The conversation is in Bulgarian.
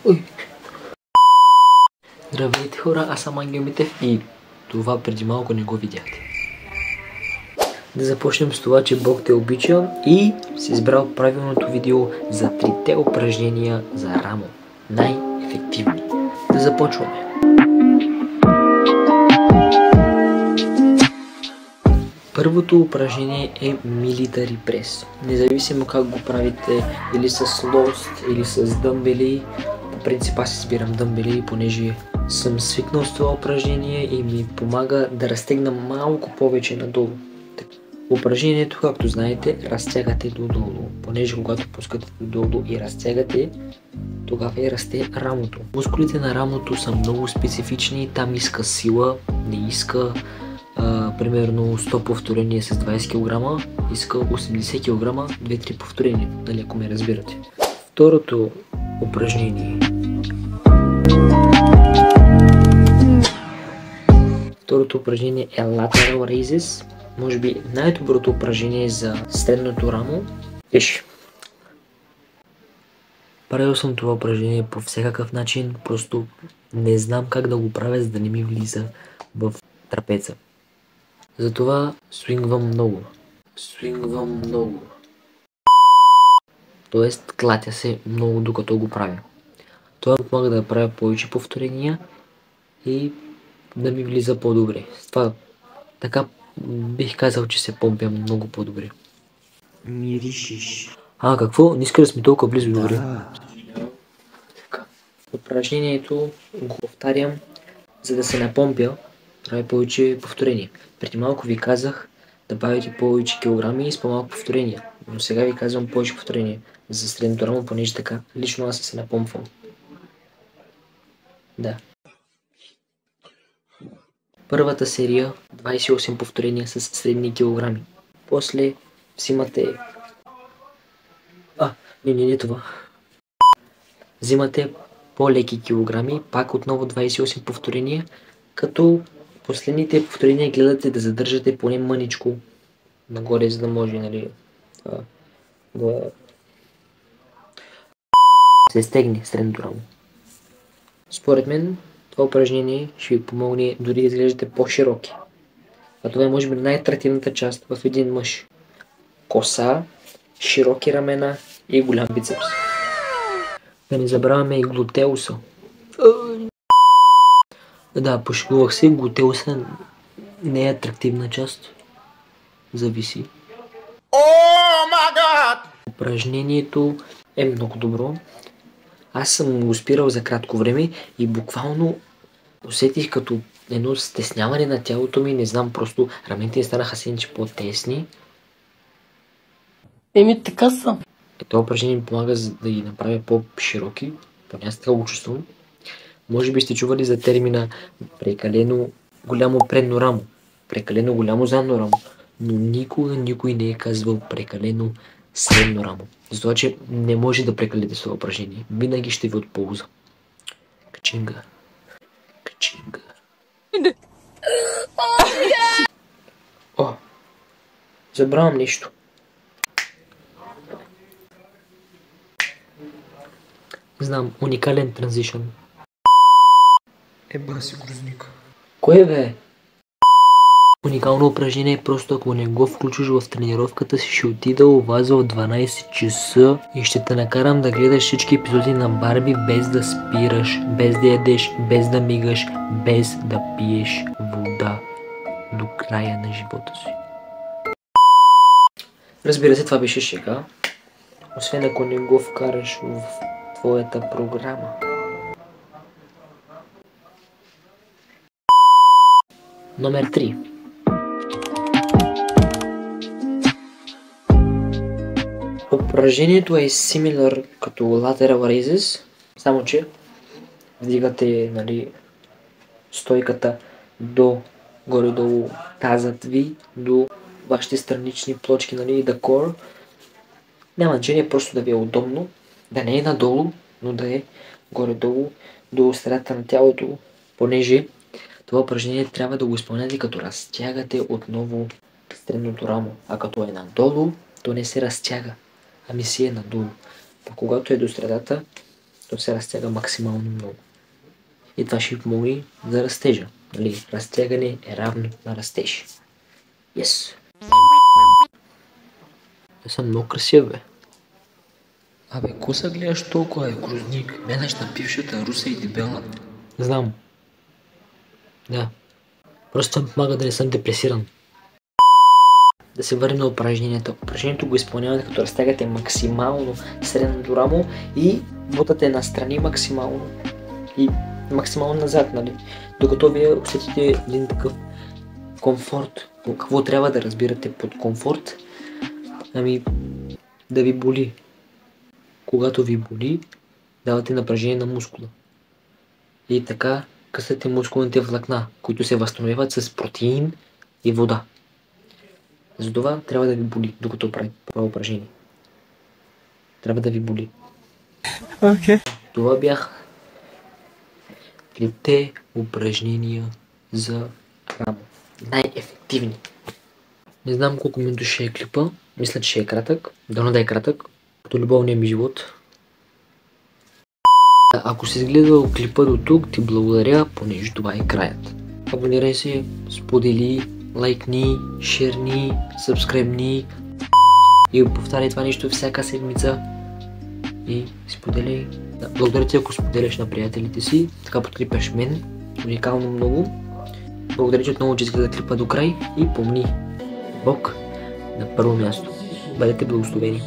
Ой. Здравейте хора, аз съм Ангел Митев и това преди малко не го видяхте. Да започнем с това, че Бог те обича и си избрал правилното видео за 3-те упражнения за рамо. Най-ефективни. Да започваме. Първото упражнение е Military Press. Независимо как го правите, или с лост, или с дъмбели. По принцип аз избирам дъмбели, понеже съм свикнал с това упражнение и ми помага да разтегна малко повече надолу. Упражнението, както знаете, разтягате додолу, понеже когато пускате додолу и разтягате, тогава и расте рамото. Мускулите на рамото са много специфични, там иска сила, не иска примерно 100 повторения с 20 кг, иска 80 кг, 2-3 повторения, нали, ако ме разбирате. Второто упражнение. Второто упражнение е Lateral Raises. Може би най-доброто упражнение за средното рамо. Виж. Правил съм това упражнение по всякакъв начин, просто не знам как да го правя, за да не ми влиза в трапеца. Затова свингвам много. Тоест клатя се много докато го правя. Това ми помага да правя повече повторения и да ми влиза по-добре. Това така бих казал, че се помпя много по-добре. Миришиш. Какво? Не иска да сме толкова близо, добре? Така. Упражнението го повтарям, за да се напомпя, правя повече повторения. Преди малко ви казах да правите повече килограми и с по-малко повторения. Но сега ви казвам повече повторения за средното рамо, понеже така лично аз се напомпвам. Да. Първата серия 28 повторения с средни килограми. После взимате... не това. Взимате по-леки килограми, пак отново 28 повторения, като последните повторения гледате да задържате поне мъничко нагоре, за да може, нали, да се стегне средното рамо. Според мен това упражнение ще ви помогне дори да изглеждате по-широки. А това е може би най-атрактивната част в един мъж. Коса, широки рамена и голям бицепс. Да не забравяме и глутеуса. Да, пошегувах се, глутеуса не е атрактивна част. Зависи. Упражнението е много добро. Аз съм го спирал за кратко време и буквално усетих като едно стесняване на тялото ми, не знам, просто рамените ми станаха сенче по-тесни. Така са. Това упражнение ми помага да ги направя по-широки, поне аз така го чувствам. Може би сте чували за термина прекалено голямо предно рамо, прекалено голямо задно рамо, но никога никой не е казвал прекалено средно рамо. Затова, че не може да прекалите това упражнение. Винаги ще ви от полза. Качинга. Забравям нещо. Знам, уникален транзишън. Еба си грузник. Кое бе? Уникално упражнение е просто ако не го включиш в тренировката си, ще отида у вас в 12 часа и ще те накарам да гледаш всички епизоди на Барби без да спираш, без да ядеш, без да мигаш, без да пиеш вода до края на живота си. Разбира се, това беше шега, освен ако не го вкараш в твоята програма. Номер 3. Упражнението е similar като Lateral Raises, само че вдигате, нали, стойката до горе-долу тазът ви, до вашите странични плочки, нали, и да core. Няма значение, просто да ви е удобно, да не е надолу, но да е горе-долу до средата на тялото, понеже това упражнение трябва да го изпълняте като разтягате отново средното рамо, а като е надолу, то не се разтяга, ами си е надолу. А когато е до средата, то се разтяга максимално много. И това ще ви помогне за растежа. Нали? Разтягане е равно на растеж. Yes! Те са много красиви, бе. Абе, ко се гледаш толкова, Грозник? Менеш на бившата Руса и дебела. Знам. Да. Просто това ми помага да не съм депресиран. Да се върнем на упражнението. Упражнението го изпълнявате като разтягате максимално средното рамо и бутате настрани максимално и максимално назад, нали? Докато вие усетите един такъв комфорт. Какво трябва да разбирате под комфорт? Ами, да ви боли. Когато ви боли, давате напрежение на мускула. И така късате мускулните влакна, които се възстановяват с протеин и вода. Затова трябва да ви боли, докато правите това упражнение. Трябва да ви боли. Това бяха 5 упражнения за рамо. Най-ефективни. Не знам колко минути ще е клипа. Мисля, че ще е кратък. Дано да е кратък. Като любовния ми живот. Ако си изгледал клипа до тук, ти благодаря, понеже това е краят. Абонирай се, сподели, лайкни, шерни, сабскрайбни и повтаряй това нещо всяка седмица. И споделяй. Благодаря ти, ако споделяш на приятелите си, така подкрепяш мен уникално много. Благодаря ти отново, че изгледа клипа до край и помни, Бог на първо място. Бъдете благословени.